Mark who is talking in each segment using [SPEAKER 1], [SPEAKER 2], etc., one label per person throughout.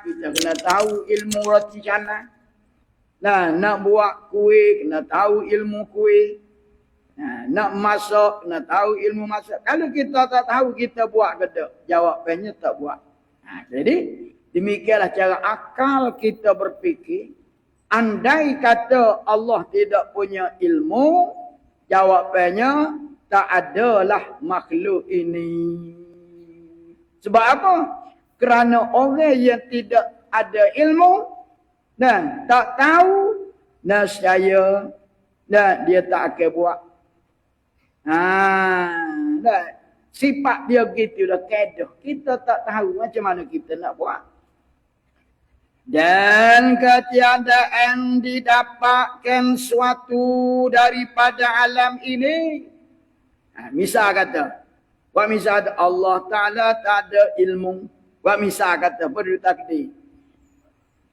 [SPEAKER 1] kita kena tahu ilmu roti canai. Nah, nak buat kuih, kena tahu ilmu kuih. Nah, nak masak, kena tahu ilmu masak. Kalau kita tak tahu, kita buat ke tak? Jawapannya tak buat. Nah, jadi, demikianlah cara akal kita berfikir. Andai kata Allah tidak punya ilmu, jawapannya tak adalah makhluk ini. Sebab apa? Kerana orang yang tidak ada ilmu dan tak tahu, nescaya dan dia tak akan buat. Dan sifat dia gitu dah kedah. Kita tak tahu macam mana kita nak buat. Dan ketiadaan didapatkan suatu daripada alam ini. Misal kata, wa misal Allah Ta'ala tak ada ilmu. Wa misal kata, perlu takdir.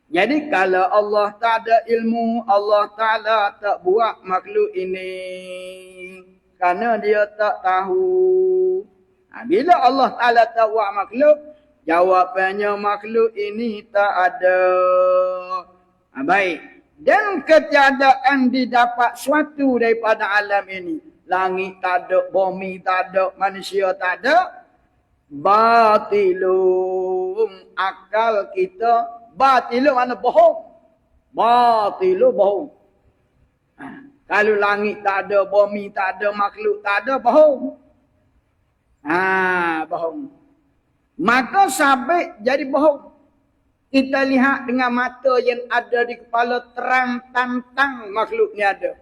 [SPEAKER 1] Jadi kalau Allah tak ada ilmu, Allah Ta'ala tak buat makhluk ini. Kerana dia tak tahu. Bila Allah Ta'ala tak buat makhluk, jawapannya makhluk ini tak ada. Baik. Dan ketiadaan didapat suatu daripada alam ini. Langit tak ada, bumi tak ada, manusia tak ada. Batilum. Akal kita, batilum mana bohong. Batilum bohong. Kalau langit tak ada, bumi tak ada, makhluk tak ada, bohong. Bohong. Maka sabit jadi bohong. Kita lihat dengan mata yang ada di kepala terang tantang makhluk ni ada.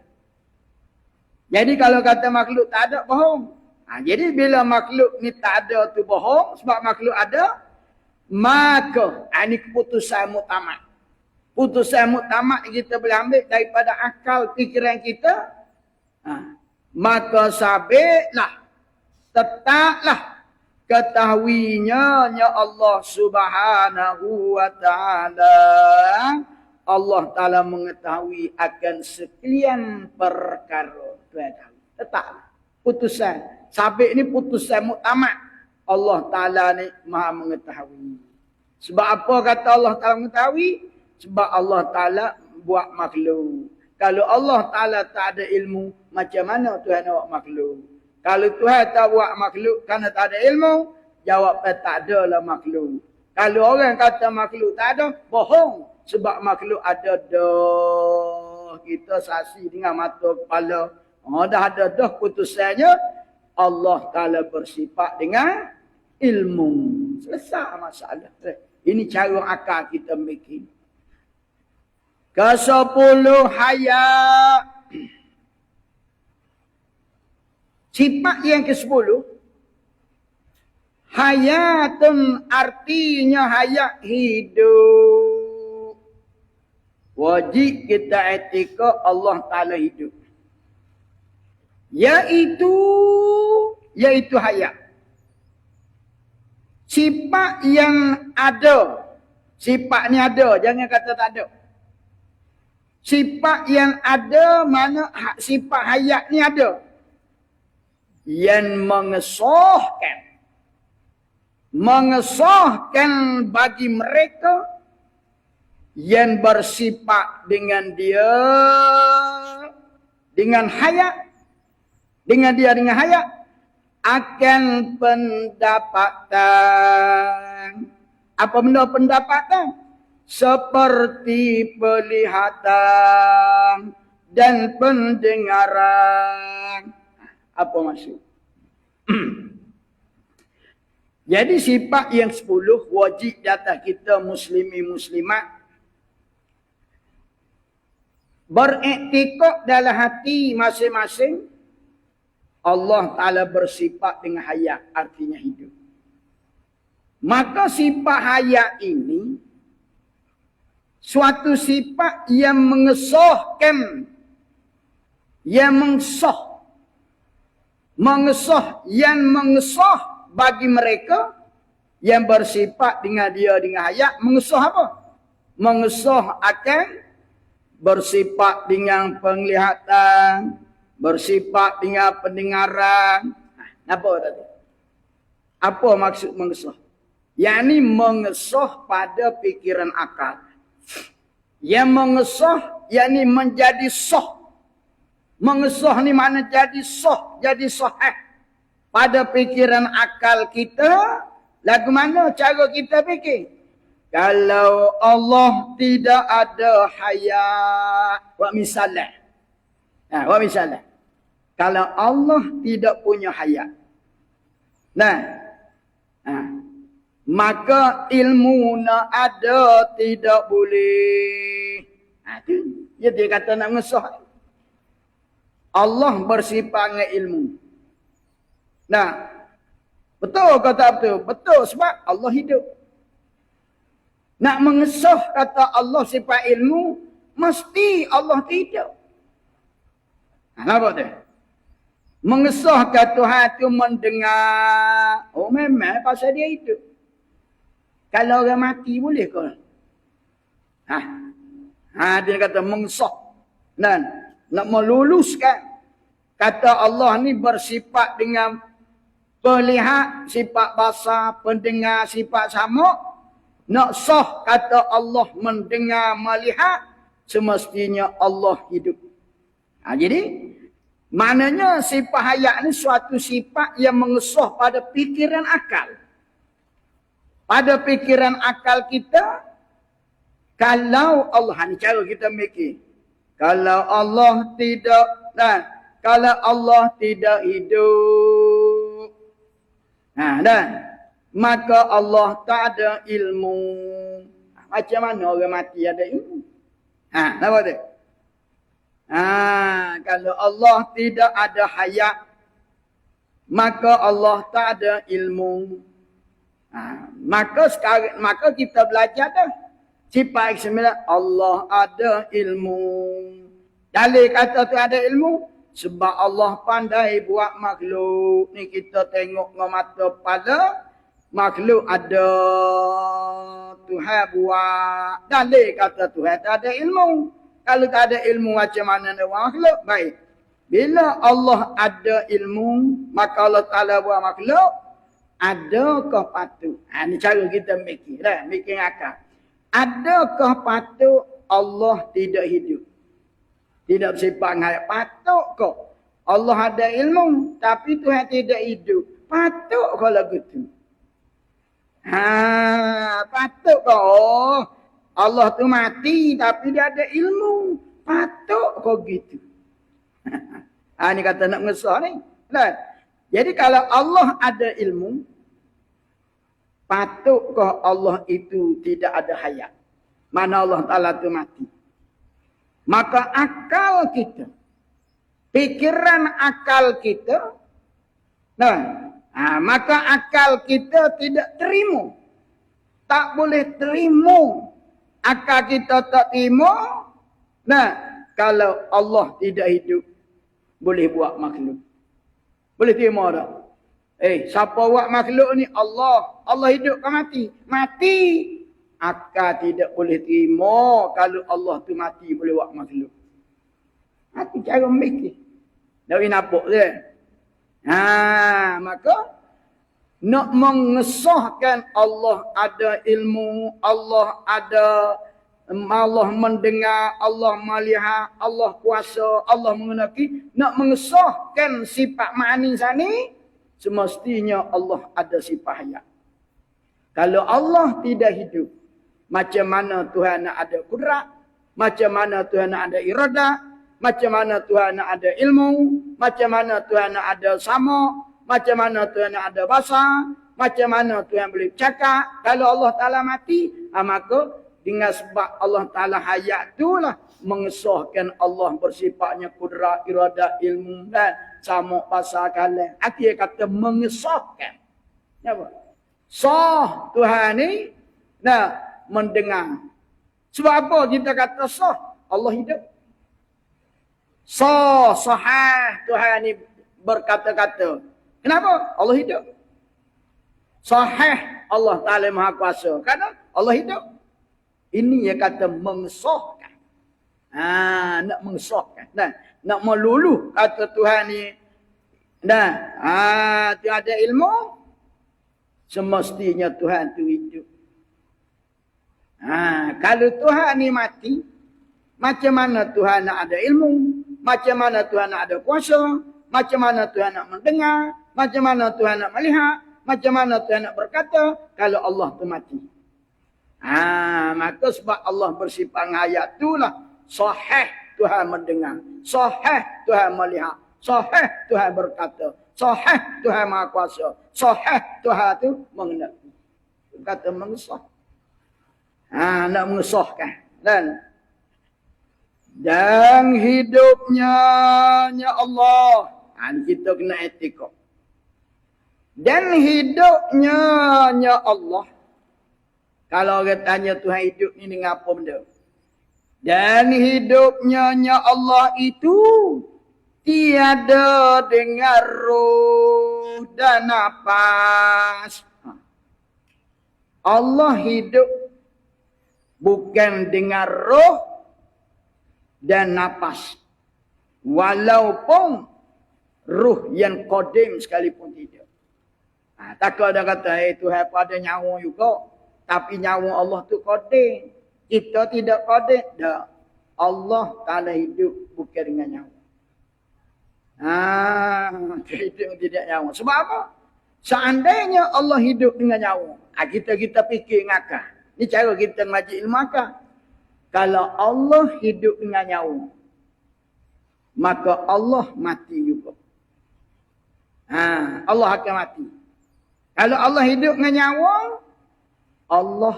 [SPEAKER 1] Jadi kalau kata makhluk tak ada, bohong. Jadi bila makhluk ni tak ada tu bohong, sebab makhluk ada, maka ini keputusan muktamad. Putusan muktamad kita boleh ambil daripada akal fikiran kita. Maka sabitlah, tetaplah ketahuinya Allah Subhanahu wa ta'ala. Allah Ta'ala mengetahui akan sekian perkara. Tetap putusan. Sabit ni putusan muktamad. Allah Ta'ala ni maha mengetahui. Sebab apa kata Allah Ta'ala mengetahui? Sebab Allah Ta'ala buat makhluk. Kalau Allah Ta'ala tak ada ilmu, macam mana Tuhan nak buat makhluk? Kalau Tuhan tak buat makhluk kerana tak ada ilmu, jawabnya tak adalah makhluk. Kalau orang kata makhluk tak ada, bohong. Sebab makhluk ada dah. Kita saksi dengan mata kepala. Dah ada dah putusannya. Allah Ta'ala bersifat dengan ilmu. Selesai masalah. Ini cara akal kita mikir. Ke-10 hayat. Sifat yang ke-10. Hayatun artinya hayat hidup. Wajib kita etika Allah Ta'ala hidup. Yaitu hayat. Sifat yang ada. Sifat ni ada. Jangan kata tak ada. Sifat yang ada, mana sifat hayat ni ada. Yang mengesahkan bagi mereka yang bersifat dengan dia, dengan hayat, dengan hayat, akan pendapatan. Apa benda pendapatan? Seperti penglihatan dan pendengaran. Apa maksud? Jadi sifat yang 10 wajib di atas kita muslimi-muslimat. Beriktikad dalam hati masing-masing. Allah Ta'ala bersifat dengan hayat, artinya hidup. Maka sifat hayat ini suatu sifat yang mengesahkan, yang mengesah bagi mereka yang bersifat dengan dia dengan hayat. Mengesah apa? Mengesah akan bersifat dengan penglihatan, bersifat dengan pendengaran. Apa tadi? Apa maksud mengesah? Yang ni mengesah pada fikiran akal. Yang mengesah, yang ni menjadi sah. Mengesah ni mana jadi sah, jadi sahih. Pada fikiran akal kita, lagu mana cara kita fikir? Kalau Allah tidak ada hayat. Buat misalnya. Buat misalnya. Kalau Allah tidak punya hayat. Maka ilmu nak ada tidak boleh. Itu dia kata nak mengesah. Allah bersifat dengan ilmu. Betul kata betul? Betul sebab Allah hidup. Nak mengesah kata Allah sifat ilmu, mesti Allah tidak. Nampak tu? Mengesahkan Tuhan tu mendengar. Oh memang pasal dia hidup. Kalau orang mati boleh ke? Dia kata mengesah. Nak meluluskan. Kata Allah ni bersifat dengan pelihat, sifat basar, pendengar, sifat samuk. Nak sah kata Allah mendengar, melihat, semestinya Allah hidup. Jadi, maknanya sifat hayat ni suatu sifat yang mengesah pada fikiran akal. Pada fikiran akal kita, kalau Allah, ni cara kita mikir. Kalau Allah tidak, kalau Allah tidak hidup. Maka Allah tak ada ilmu. Macam mana orang mati ada ilmu? Nampak tak? Kalau Allah tidak ada hayat, maka Allah tak ada ilmu. Maka kita belajar dah. Sifat ke-9, Allah ada ilmu. Dalil kata tu ada ilmu. Sebab Allah pandai buat makhluk. Ni kita tengok dengan mata kepala. Makhluk ada. Tuhan buat. Dalil kata Tuhan tak ada ilmu. Kalau tak ada ilmu macam mana nak buat makhluk? Baik. Bila Allah ada ilmu, maka Allah Ta'ala buat makhluk. Adakah patut? Ni cara kita mikir. Mikir akal. Adakah patut Allah tidak hidup? Tidak bersifat hayat. Patut kok? Allah ada ilmu, tapi Tuhan tidak hidup. Patut kalau begitu? Patut kok? Oh, Allah tu mati, tapi dia ada ilmu. Patut kok gitu? Ni kata nak mengesah ni. Jadi kalau Allah ada ilmu, patutkah Allah itu tidak ada hayat? Mana Allah Ta'ala tu mati. Maka akal kita, pikiran akal kita, maka akal kita tidak terima. Tak boleh terima. Akal kita tak terima. Kalau Allah tidak hidup, boleh buat makhluk. Boleh terima tak? Siapa buat makhluk ni? Allah. Allah hidup ke mati? Mati. Akal tidak boleh terima kalau Allah tu mati boleh buat makhluk. Itu cara mikir. Dari nampak dia. Maka nak mengesahkan Allah ada ilmu, Allah ada, Allah mendengar, Allah melihat, Allah kuasa, Allah mengenaki. Nak mengesahkan sifat ma'ani sani, semestinya Allah ada sifat hayat. Kalau Allah tidak hidup, macam mana Tuhan nak ada kudrat? Macam mana Tuhan nak ada iradah? Macam mana Tuhan nak ada ilmu? Macam mana Tuhan nak ada sama? Macam mana Tuhan nak ada bahasa? Macam mana Tuhan boleh bercakap? Kalau Allah Ta'ala mati, maka dengan sebab Allah Ta'ala hayat itulah mengesahkan Allah bersifatnya kudrat, iradah, ilmu dan sama bahasa kalam. Dia kata mengesahkan. Apa? Sah Tuhan ni mendengar. Sebab apa kita kata sah? Allah hidup. Sahih Tuhan ni berkata-kata. Kenapa? Allah hidup. Sahih Allah Ta'ala Maha Kuasa. Kerana Allah hidup. Ini yang kata mengesahkan. Nak mengesahkan. Nak meluluh kata Tuhan ni. Tiada ilmu. Semestinya Tuhan tu hidup. Kalau Tuhan ni mati, macam mana Tuhan nak ada ilmu? Macam mana Tuhan nak ada kuasa? Macam mana Tuhan nak mendengar? Macam mana Tuhan nak melihat? Macam mana Tuhan nak berkata? Kalau Allah tu mati. Maka sebab Allah bersifat dengan ayat itulah sahih Tuhan mendengar, sahih Tuhan melihat, sahih Tuhan berkata, sahih Tuhan maha kuasa, sahih Tuhan tu mengenali. Kata mengesah. Nak mengesahkan. Dan hidupnya Allah. Kita kena etika. Dan hidupnya Allah. Kalau orang tanya Tuhan hidup ni dengan apa benda? Dan hidupnya Allah itu tiada dengan roh dan nafas. Allah hidup bukan dengan roh dan nafas. Walaupun roh yang qadim sekalipun tidak. Takut ada kata, Tuhan pada nyawa juga. Tapi nyawa Allah tu qadim. Kita tidak qadim. Tak. Allah Ta'ala hidup bukan dengan nyawa. Hidup tidak nyawa. Sebab apa? Seandainya Allah hidup dengan nyawa. Kita fikir ngakak. Ini cara kita ngaji ilmu akal. Kalau Allah hidup dengan nyawa, maka Allah mati juga. Allah akan mati. Kalau Allah hidup dengan nyawa, Allah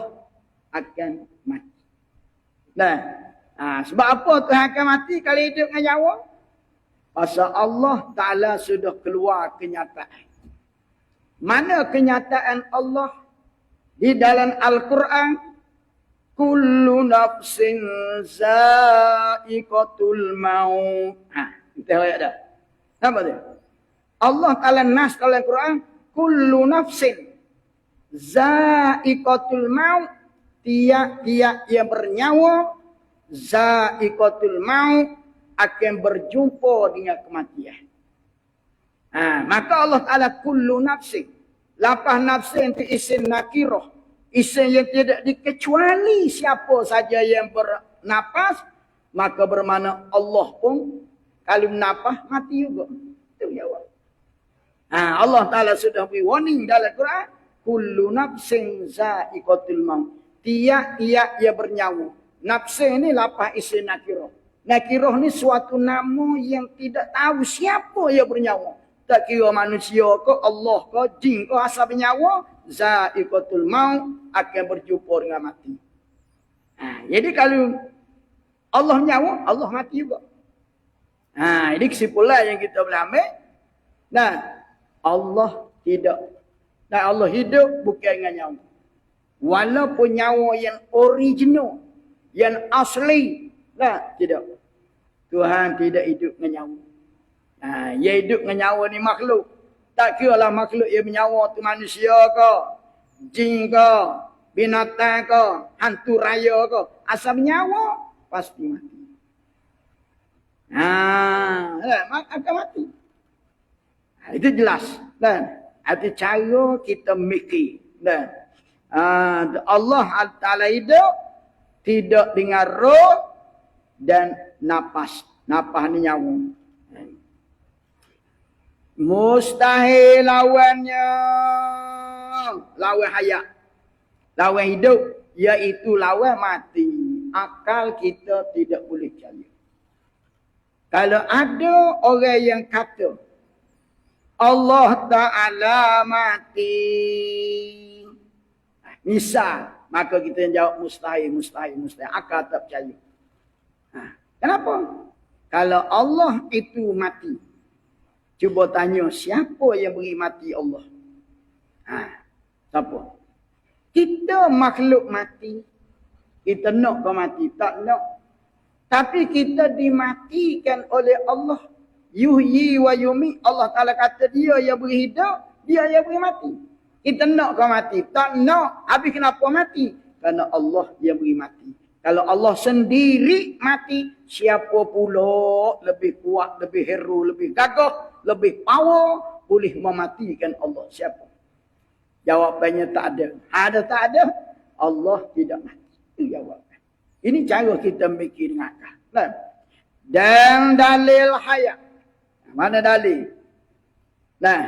[SPEAKER 1] akan mati. Sebab apa Tuhan akan mati kalau hidup dengan nyawa? Pasal Allah Ta'ala sudah keluar kenyataan. Mana kenyataan Allah? Di dalam Al-Quran, kullu nafsin za'iqatul maut. Kita ayat dah. Apa dia? Allah Ta'ala nas dalam Al-Quran, kullu nafsin za'iqatul maut. Tiap-tiap yang bernyawa, za'iqatul maut, akan berjumpa dengan kematian. Maka Allah Ta'ala kullu nafsin. Lapas nafsin itu isim nakirah. Isim yang tidak dikecuali siapa saja yang bernapas. Maka bermakna Allah pun kalau napas mati juga. Itu jawab. Allah Ta'ala sudah beri warning dalam Quran. Kullu nafsin za'iqatul maut. Tiap-tiap yang bernyawa. Nafsin ini lapas isim nakirah. Nakirah ni suatu nama yang tidak tahu siapa yang bernyawa. Tak kira manusia ke, Allah ke, jin ke, asal bernyawa, za'iqatul maut, akan berjumpa dengan mati. Jadi kalau Allah nyawa, Allah mati juga. Ini kesimpulan yang kita boleh ambil. Allah tidak. Dan Allah hidup bukan dengan nyawa. Walaupun nyawa yang original, yang asli, tidak. Tuhan tidak hidup dengan nyawa. Dia hidup dengan nyawa ni makhluk. Tak kira lah makhluk yang bernyawa tu manusia ke, jin ke, binatang ke, hantu raya ke. Asal bernyawa, pasti mati. Akan mati. Itu jelas. Itu cara kita mikir. Allah Ta'ala hidup tidak dengan roh dan nafas. Nafas ni nyawa. Mustahil lawannya. Lawan hayat. Lawan hidup. Iaitu lawan mati. Akal kita tidak boleh percaya. Kalau ada orang yang kata Allah Ta'ala mati. Misal. Maka kita jawab mustahil. Akal tak percaya. Kenapa? Kalau Allah itu mati. Cuba tanya siapa yang beri mati Allah? Siapa? Kita makhluk mati. Kita nak ke mati? Tak nak. Tapi kita dimatikan oleh Allah. Yuhyi wa yumi. Allah Ta'ala kata dia yang beri hidup. Dia yang beri mati. Kita nak ke mati? Tak nak. Habis kenapa mati? Kerana Allah yang beri mati. Kalau Allah sendiri mati, siapa pula lebih kuat, lebih hero, lebih gagah, lebih power, boleh mematikan Allah? Siapa? Jawapannya tak ada. Ada tak ada? Allah tidak mati. Itu jawapan. Ini cara kita mikir dengan akal. Nah. Dan dalil hayat. Mana dalil? Nah.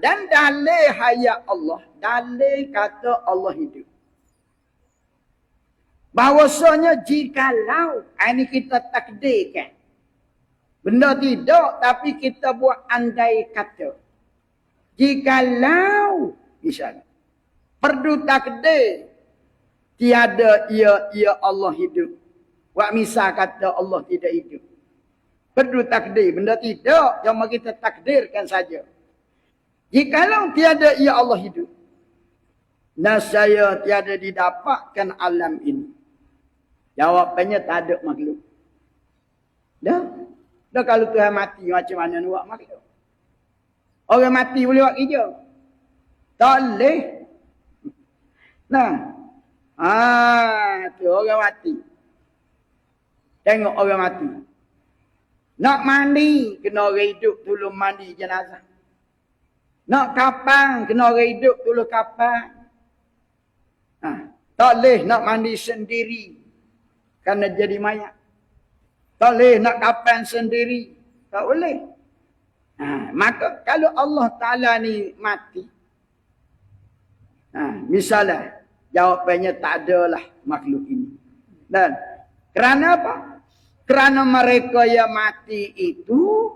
[SPEAKER 1] Dan dalil hayat Allah. Dalil kata Allah hidup. Bahawasanya jikalau ini kita takdirkan. Benda tidak, tapi kita buat andai kata. Jikalau, misalnya, perlu takdir, tiada ia Allah hidup. Buat misal kata Allah tidak hidup. Perlu takdir, benda tidak, cuma kita takdirkan saja. Jikalau tiada ia Allah hidup, nascaya tiada didapatkan alam ini. Jawapannya tak ada makhluk. Dah kalau Tuhan mati macam mana nak buat makhluk? Orang mati boleh buat kerja? Tak boleh. Nah. Tu orang mati. Tengok orang mati. Nak mandi, kena orang hidup tolong mandi jenazah. Nak kapang, kena orang hidup tolong kapang. Tak boleh nak mandi sendiri. Kerana jadi mayat. Tak boleh nak kapang sendiri. Tak boleh. Maka kalau Allah Ta'ala ni mati. Misalnya. Jawapannya tak adalah makhluk ini. Dan kerana apa? Kerana mereka yang mati itu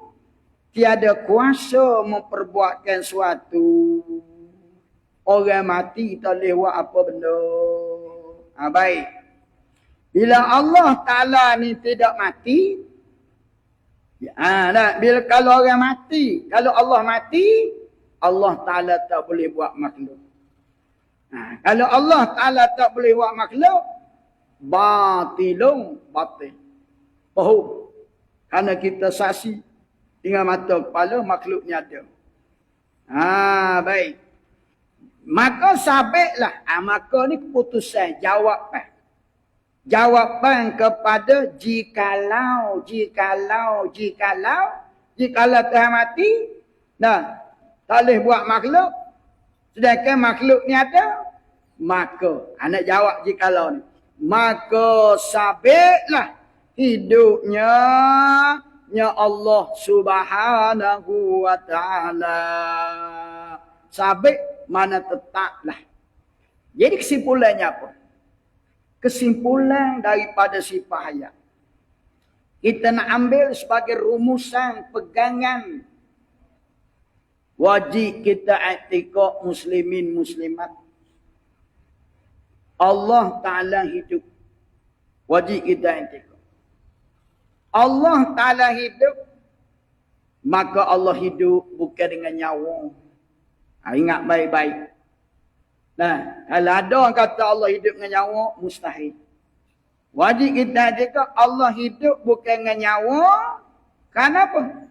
[SPEAKER 1] tiada kuasa memperbuatkan suatu. Orang mati tak boleh buat apa benda. Baik. Bila Allah Ta'ala ni tidak mati. Bila kalau orang mati. Kalau Allah mati. Allah Ta'ala tak boleh buat makhluk. Kalau Allah Ta'ala tak boleh buat makhluk. Batil. Bohong. Kerana kita saksi. Dengan mata kepala makhluknya ada. Baik. Maka sabitlah. Maka ni keputusan. Jawapan. Jawapan kepada jikalau Tuhan mati. Tak boleh buat makhluk. Sedangkan makhluk ni ada. Maka. Anak jawab jikalau ni. Maka sabitlah hidupnya Allah Subhanahu wa ta'ala. Sabit mana tetaplah. Jadi kesimpulannya apa? Kesimpulan daripada sifat hayat. Kita nak ambil sebagai rumusan pegangan. Wajib kita i'tiqad muslimin muslimat. Allah Ta'ala hidup. Wajib kita i'tiqad. Allah Ta'ala hidup. Maka Allah hidup bukan dengan nyawa. Ingat baik-baik. Kalau ada orang kata Allah hidup dengan nyawa, mustahil. Wajib kita i'tiqad Allah hidup bukan dengan nyawa. Kenapa?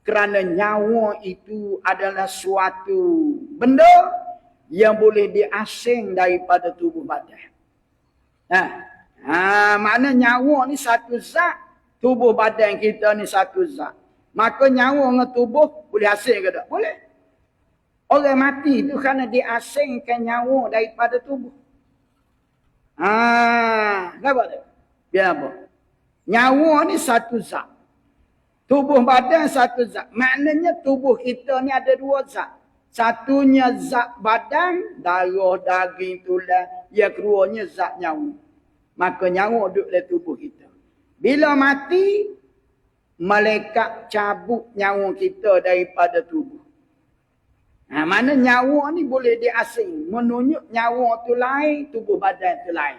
[SPEAKER 1] Kerana nyawa itu adalah suatu benda yang boleh diasing daripada tubuh badan. Makna nyawa ni satu zat, tubuh badan kita ni satu zat. Maka nyawa dengan tubuh boleh asing ke tak? Boleh. Orang mati itu kerana diasingkan nyawa daripada tubuh. Kenapa tu? Biar apa? Nyawa ni satu zat. Tubuh badan satu zat. Maknanya tubuh kita ni ada dua zat. Satunya zat badan, darah, daging, tulang. Yang keduanya zat nyawa. Maka nyawa duduk dalam tubuh kita. Bila mati, malaikat cabut nyawa kita daripada tubuh. Mana nyawa ni boleh diasing. Menunjuk nyawa tu lain, tubuh badan tu lain.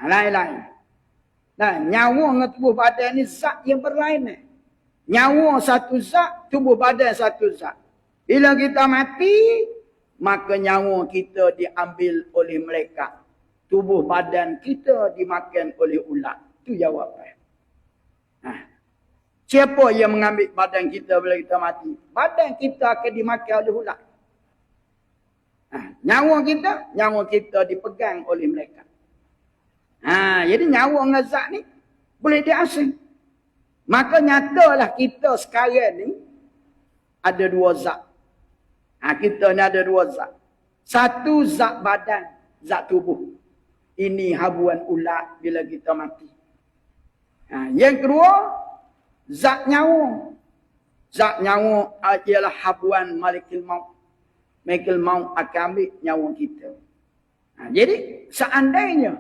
[SPEAKER 1] Lain-lain. Nyawa dengan tubuh badan ni zat yang berlainan. Nyawa satu zat, tubuh badan satu zat. Bila kita mati, maka nyawa kita diambil oleh malaikat. Tubuh badan kita dimakan oleh ulat. Itu jawapan. Siapa yang mengambil badan kita bila kita mati? Badan kita akan dimakan oleh ulat. Nyawa kita dipegang oleh malaikat. Jadi nyawa dengan zat ni boleh diasing. Maka nyatalah kita sekarang ni ada dua zat. Kita ni ada dua zat. Satu zat badan, zat tubuh. Ini habuan ulat bila kita mati. Yang kedua, zat nyawa. Zat nyawa ialah habuan malikul maut. Malikul maut akan ambil nyawa kita. Jadi seandainya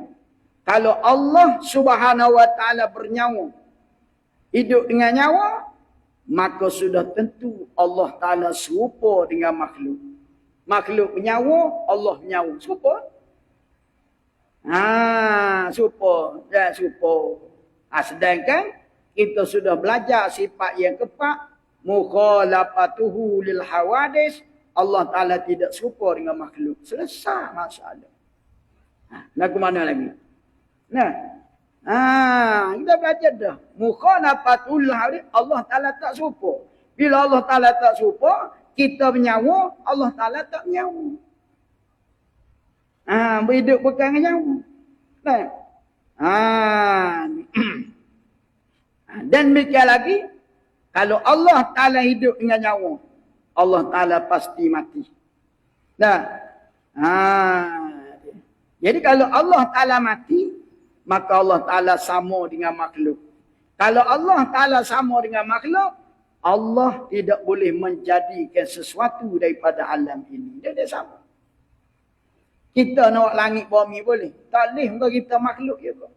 [SPEAKER 1] kalau Allah Subhanahu Wa Taala bernyawa, hidup dengan nyawa, maka sudah tentu Allah Taala serupa dengan makhluk. Makhluk bernyawa, Allah bernyawa. Serupa? Serupa. Ya, serupa. Sedangkan kita sudah belajar sifat yang keempat, mukhalafatuhu lil hawadis. Allah Ta'ala tidak serupa dengan makhluk. Selesai masalah. Nak ke mana lagi? Kita belajar dah. Mukhalafatul hawadis, Allah Ta'ala tak serupa. Bila Allah Ta'ala tak serupa, kita bernyawa, Allah Ta'ala tak bernyawa. Berhidup bukan nyawa. Dan demikian lagi, kalau Allah Ta'ala hidup dengan nyawa, Allah Ta'ala pasti mati. Jadi kalau Allah Ta'ala mati, maka Allah Ta'ala sama dengan makhluk. Kalau Allah Ta'ala sama dengan makhluk, Allah tidak boleh menjadikan sesuatu daripada alam ini. Dia sama. Kita nak langit bumi boleh. Tak boleh kalau kita makhluk juga.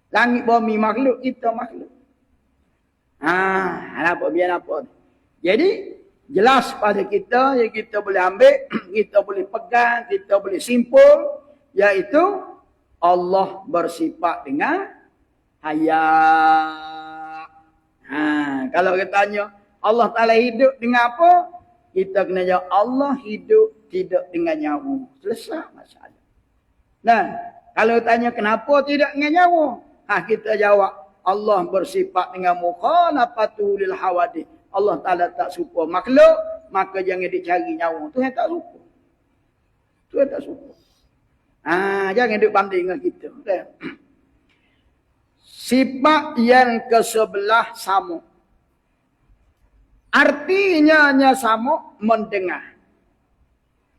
[SPEAKER 1] Langit bumi makhluk, kita makhluk. Biar apa. Jadi, jelas pada kita yang kita boleh ambil, kita boleh pegang, kita boleh simpul, iaitu Allah bersifat dengan hayat. Kalau kita tanya, Allah Ta'ala hidup dengan apa? Kita kena jawab, Allah hidup tidak dengan nyawa. Selesai masalah. Kalau tanya kenapa tidak dengan nyawa? Kita jawab, Allah bersifat dengan mukhalafatu lil hawadith. Allah Ta'ala tak serupa makhluk, maka jangan dicari nyawa. Tuhan tak serupa. Tuhan tak serupa. Jangan duk banding dengan kita. Sifat yang ke-11 sama. Artinya sama mendengar.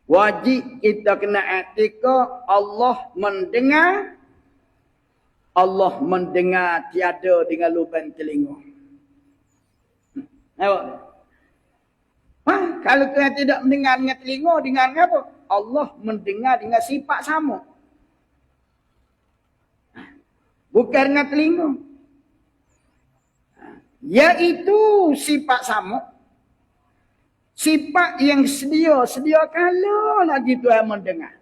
[SPEAKER 1] Wajib kita kena etika Allah mendengar. Allah mendengar tiada dengan lubang telinga. Kalau Tuhan tidak mendengar dengan telinga, dengan apa? Allah mendengar dengan sifat sama. Bukan dengan telinga. Iaitu sifat sama. Sifat yang sedia kala lagi Tuhan mendengar.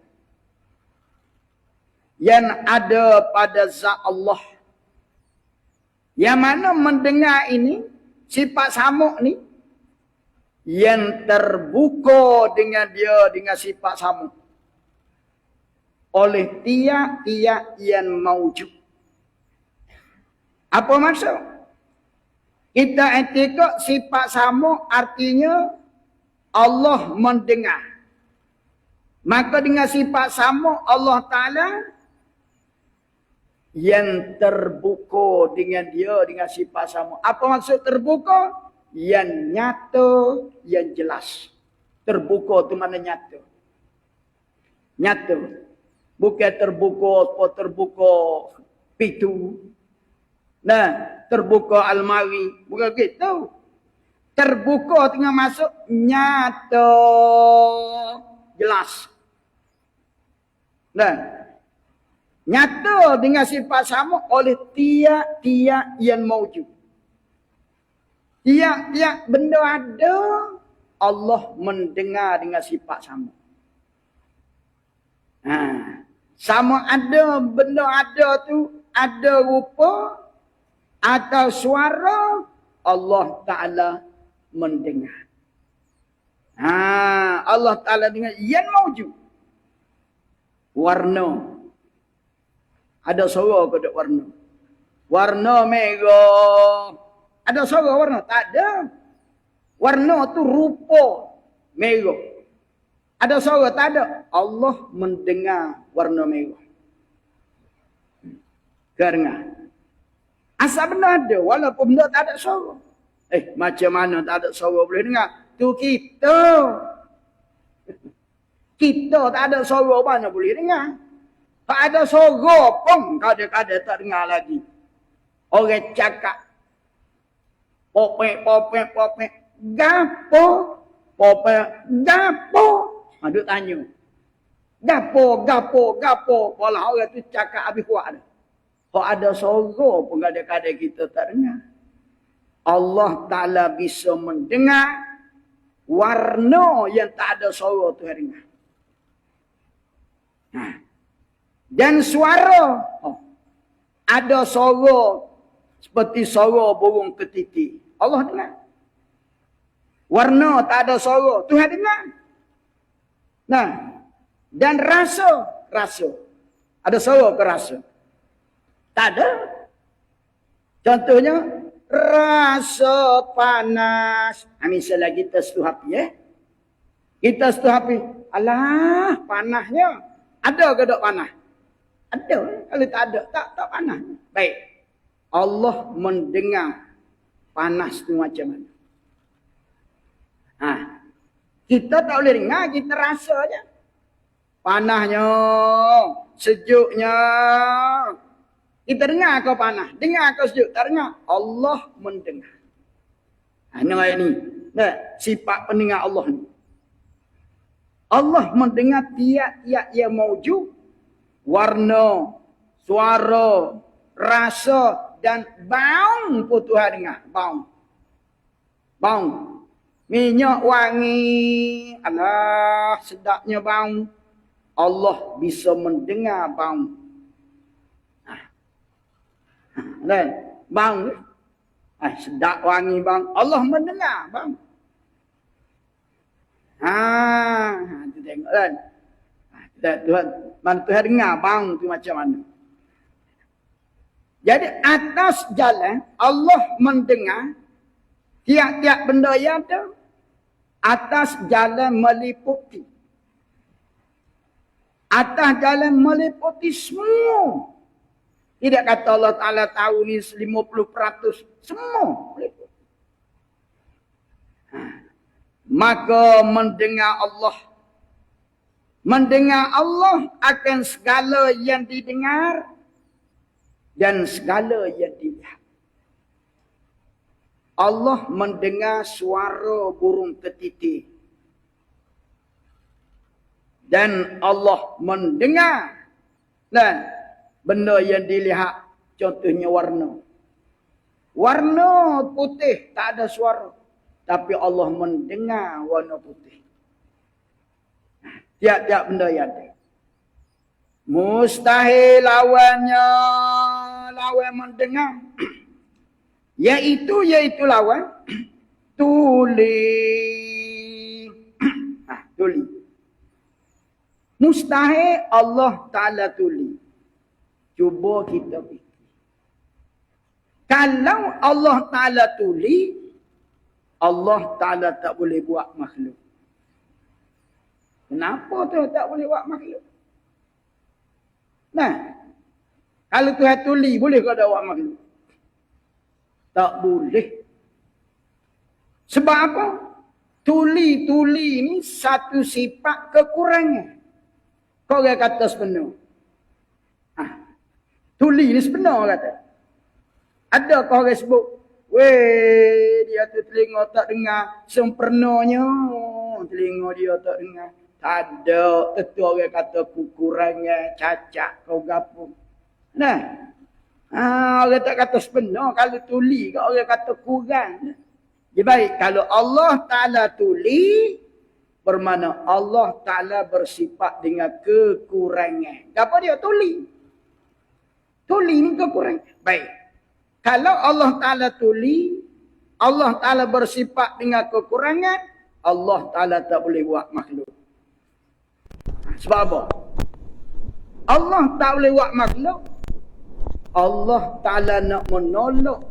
[SPEAKER 1] Yang ada pada zat Allah. Yang mana mendengar ini, sifat sama ni, yang terbuka dengan dia, dengan sifat sama. Oleh tiap-tiap yang maujud. Apa maksud? Kita etika sifat sama artinya Allah mendengar. Maka dengan sifat sama Allah Ta'ala yang terbuka dengan dia, dengan sifat sama. Apa maksud terbuka? Yang nyata, yang jelas. Terbuka tu mana nyata? Nyata. Bukan terbuka pintu. Terbuka almari. Bukan gitu. Terbuka tengah masuk, nyata. Jelas. Nyata dengan sifat sama oleh tiap-tiap yang maujud. Tiap-tiap benda ada, Allah mendengar dengan sifat sama. Sama ada, benda ada tu, ada rupa atau suara, Allah Ta'ala mendengar. Allah Ta'ala dengar yang maujud. Warna. Ada suara ke tak warna? Warna merah. Ada suara warna? Tak ada. Warna tu rupa merah. Ada suara? Tak ada. Allah mendengar warna merah. Kerana asal benda ada, walaupun benda tak ada suara. Macam mana tak ada suara boleh dengar? Tu kita. Kita tak ada suara mana boleh dengar. Tak ada suara pun kadang-kadang tak dengar lagi. Orang cakap. Popek. Gapo? Popek. Gapo? Duk tanya. Gapo. Kalau orang tu cakap habis kuat dah. Kalau ada suara pun kadang-kadang kita tak dengar. Allah Ta'ala bisa mendengar warna yang tak ada suara tu dengar. Dan suara. Ada suara seperti suara burung ketiti. Allah dengar. Warna tak ada suara. Tuhan dengar. Nah. Dan rasa. Ada suara ke rasa? Tak ada. Contohnya. Rasa panas. Misalnya kita setuh api Kita setuh api. Alah panasnya. Ada ke tak panas? Ada. Kalau tak ada. Tak panas. Baik. Allah mendengar panas tu macam mana. Kita tak boleh dengar, kita rasa je. Panasnya, sejuknya. Kita dengar ke panas? Dengar ke sejuk? Tak dengar. Allah mendengar. Ini ni. Sifat pendengar Allah ni. Allah mendengar tiap-tiap yang maujud. Warna, suara, rasa dan bau pun Tuhan dengar. Bau. Minyak wangi. Alah, sedapnya bau. Allah bisa mendengar bau. Dan bau. Sedap wangi bau. Allah mendengar bau. Kita tengok kan. Tuhan dengar bau tu macam mana. Jadi atas jalan Allah mendengar tiap-tiap benda yang ada. Atas jalan meliputi. Atas jalan meliputi semua. Tidak kata Allah Ta'ala tahu ni 50%. Semua meliputi. Maka mendengar Allah akan segala yang didengar dan segala yang dilihat. Allah mendengar suara burung ketiti. Dan Allah mendengar benda yang dilihat. Contohnya warna. Warna putih tak ada suara. Tapi Allah mendengar warna putih. Tiap-tiap benda yang ada. Mustahil lawannya. Lawan mendengar. Iaitu lawan. Tuli. Tuli. Mustahil Allah Ta'ala tuli. Cuba kita fikir. Kalau Allah Ta'ala tuli, Allah Ta'ala tak boleh buat makhluk. Kenapa tu tak boleh buat makhluk? Kalau Tuhan tuli, boleh kau tak buat makhluk? Tak boleh. Sebab apa? Tuli ni satu sifat kekurangan. Kau orang kata sebenar. Tuli ni sebenar kata. Ada kau orang sebut, dia tu telinga tak dengar sempurnanya. Telinga dia tak dengar. Tak ada. Tentu orang kata kekurangan, cacat, kau gapo. Orang tak kata sebenar. Kalau tuli, orang kata kurang. Jadi baik, kalau Allah Ta'ala tuli, bermakna Allah Ta'ala bersifat dengan kekurangan. Apa dia? Tuli. Tuli ni kekurangan. Baik. Kalau Allah Ta'ala tuli, Allah Ta'ala bersifat dengan kekurangan, Allah Ta'ala tak boleh buat makhluk. Sebab apa? Allah tak boleh buat makhluk. Allah Ta'ala nak menolak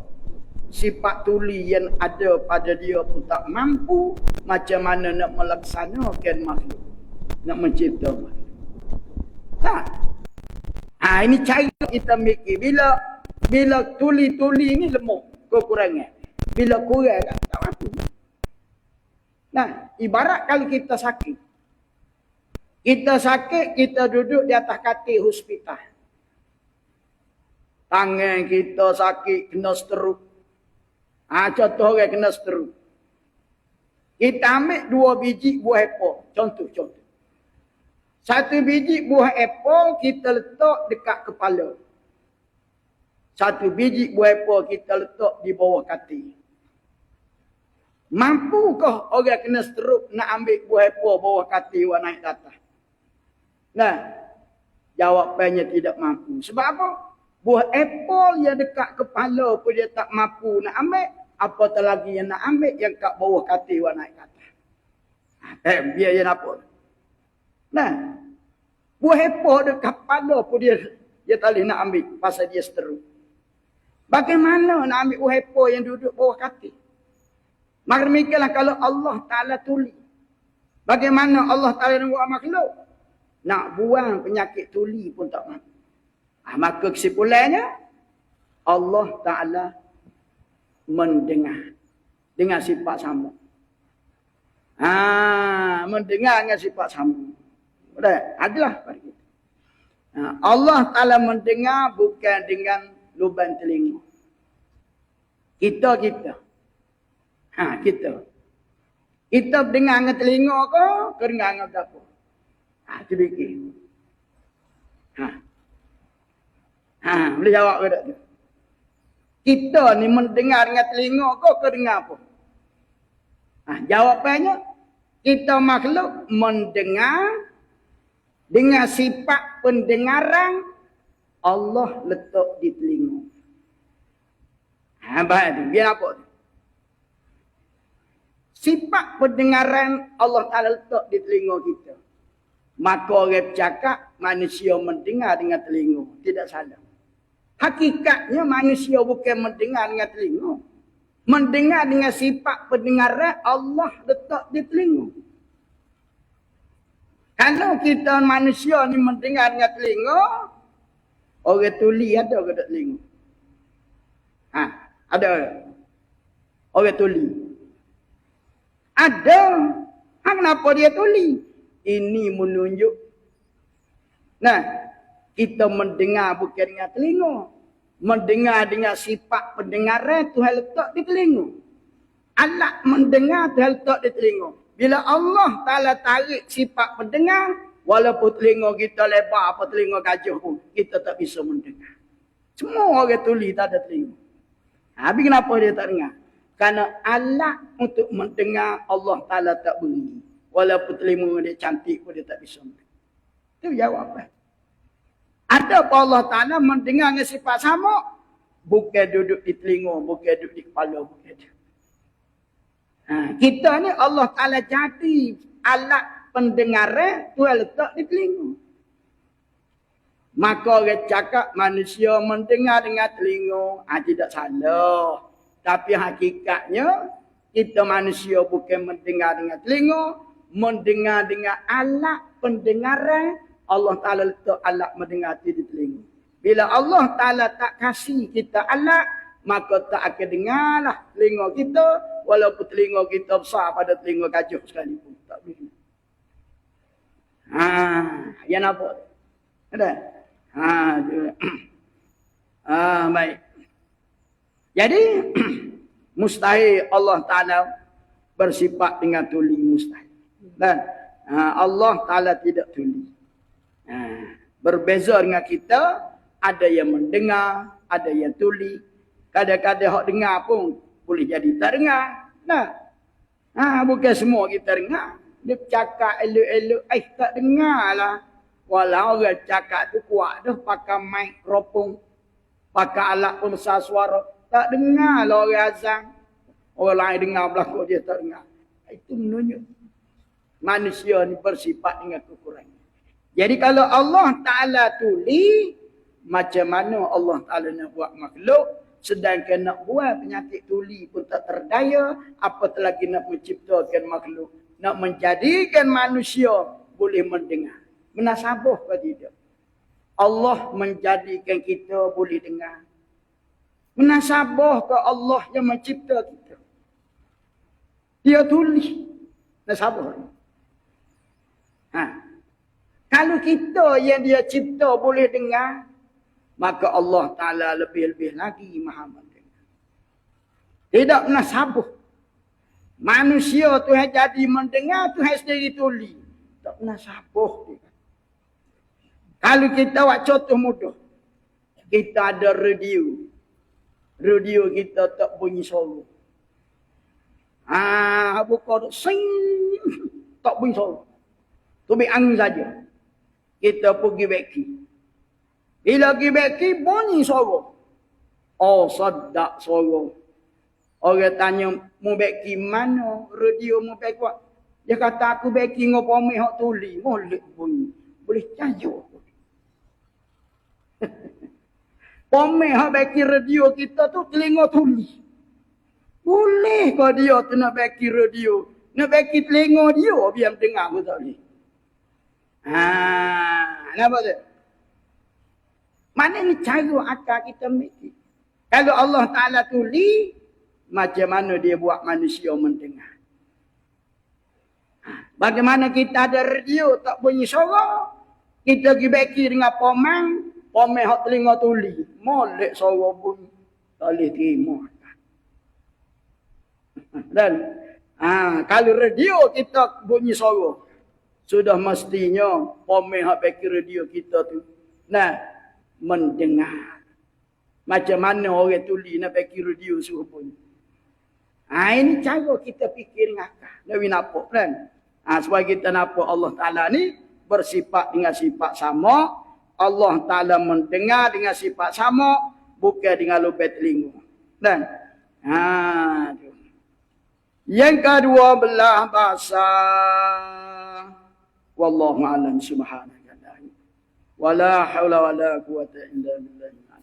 [SPEAKER 1] sifat tuli yang ada pada dia pun tak mampu. Macam mana nak melaksanakan makhluk. Nak mencipta makhluk. Tak. Ini cara kita mikir. Bila tuli-tuli ni lemah. Kekurangan. Bila kurang tak mampu. Ibarat kalau kita sakit. Kita sakit, kita duduk di atas katil hospital. Tangan kita sakit, kena stroke. Contoh orang kena stroke. Kita ambil 2 biji buah apple. Contoh. Satu biji buah apple kita letak dekat kepala. Satu biji buah apple kita letak di bawah katil. Mampukah orang kena stroke nak ambil buah apple bawah katil buat naik atas? Nah, jawapannya tidak mampu. Sebab apa? Buah apple yang dekat kepala pun dia tak mampu nak ambil. Apatah lagi yang nak ambil yang kat bawah katil buat naik atas. Biar dia nampak. Nah, buah apple dekat kepala pun dia tak boleh nak ambil pasal dia stroke. Bagaimana nak ambil buah apple yang duduk bawah katil? Maka demikianlah kalau Allah Ta'ala tuli. Bagaimana Allah Ta'ala nak buat makhluk? Nak buang penyakit tuli pun tak mampu. Maka kesimpulannya, Allah Ta'ala mendengar. Dengan sifat sama. Mendengar dengan sifat sama. Adalah pada kita. Allah Ta'ala mendengar bukan dengan lubang telinga. Kita. Kita dengar dengan telinga ke dengar dengan apa? Itu fikir. Boleh jawab ke tak tu? Kita ni mendengar dengan telinga ke dengar apa? Jawapannya, kita makhluk mendengar dengan sifat pendengaran Allah letak di telinga. Baik tu, biar apa tu? Sifat pendengaran Allah Ta'ala letak di telinga kita. Maka orang bercakap, manusia mendengar dengan telinga. Tidak salah. Hakikatnya manusia bukan mendengar dengan telinga. Mendengar dengan sifat pendengaran Allah letak di telinga. Kalau kita manusia ni mendengar dengan telinga, orang tuli ada ke tak telinga? Ada. Orang tuli. Ada. Kenapa dia tuli? Ini menunjuk. Nah, kita mendengar bukan dengan telinga. Mendengar dengan sifat pendengaran Tuhan letak di telinga. Alat mendengar Tuhan letak di telinga. Bila Allah Ta'ala tarik sifat pendengar, walaupun telinga kita lebar apa telinga gajah pun, kita tak bisa mendengar. Semua orang tuli tak ada telinga. Habis kenapa dia tak dengar? Kerana alat untuk mendengar Allah Ta'ala tak beri. Walaupun telinga dia cantik pun dia tak bisa mendengar. Itu jawapan. Ada apa Allah Ta'ala mendengar dengan sifat sama? Bukan duduk di telinga, bukan duduk di kepala, bukan duduk. Kita ni Allah Ta'ala jadi alat pendengaran Tuhan letak di telinga. Maka orang cakap manusia mendengar dengan telinga. Tidak salah. Tapi hakikatnya kita manusia bukan mendengar dengan telinga. Mendengar dengan alat pendengaran. Allah Ta'ala letak alat mendengar di telinga. Bila Allah Ta'ala tak kasih kita alat, maka tak akan dengarlah telinga kita. Walaupun telinga kita besar pada telinga gajah sekalipun. Tak boleh. Yang nampak? Ada? Baik. Jadi, mustahil Allah Ta'ala bersifat dengan tuli, mustahil. Dan Allah Ta'ala tidak tuli. Berbeza dengan kita, ada yang mendengar, ada yang tuli. Kadang-kadang hak dengar pun boleh jadi tak dengar. Bukan semua kita dengar. Dia cakap elok-elok, tak dengar lah. Walau orang cakap tu kuat dah, pakai mikrofon, pakai alat pembesar suara. Tak dengar lah orang azan. Orang lain dengar belakang dia tak dengar. Itu menunjuk manusia ni bersifat dengan kekurangan. Jadi kalau Allah Ta'ala tuli, macam mana Allah Ta'ala nak buat makhluk, sedangkan nak buat penyakit tuli pun tak terdaya, apatah lagi nak menciptakan makhluk, nak menjadikan manusia boleh mendengar. Menasabah ke tidak? Allah menjadikan kita boleh dengar. Menasabah ke Allah yang mencipta kita? Dia tuli. Nasabah. Kalau kita yang dia cipta boleh dengar, maka Allah Ta'ala lebih-lebih lagi maha mendengar. Tidak pernah sabuh. Manusia Tuhan jadi mendengar, Tuhan sendiri tuli. Tak pernah sabuh. Kalau kita buat contoh mudah. Kita ada radio. Radio kita tak bunyi suara. Buka sing tak bunyi suara. Tubik angin saja. Kita pergi beki. Bila pergi beki, bunyi suara. Oh, sedap suara. Orang tanya, mau beki mana? Radio mau beki buat. Dia kata, aku beki dengan pomeh hak tuli. Boleh bunyi. Boleh cajuk. Pomeh hak beki radio kita tu telinga tuli. Boleh kau dia tu nak beki radio. Nak beki telinga dia, biar dengar aku tak boleh. Nampak tak? Mana ni cara akal kita mikir. Kalau Allah Ta'ala tuli, macam mana dia buat manusia mendengar. Bagaimana kita ada radio tak bunyi suara, kita pergi beki dengan pomang, pomang hak telinga tuli. Molek suara bunyi. Tak boleh terima. Dan kalau radio kita bunyi suara, sudah mestinya pomang hak beki radio kita tu mendengar. Macam mana orang tuli nak beki radio suruh bunyi. Ini cara kita fikir dengan akal. Nabi nampak kan? Supaya kita nampak Allah Ta'ala ni bersifat dengan sifat sama. Allah Ta'ala mendengar dengan sifat sama. Bukan dengan lubang telinga. Dan yang kedua belah bahasa. Wallahu a'lam subhanahu wa ta'ala. Wala hawla wala quwata illa billah.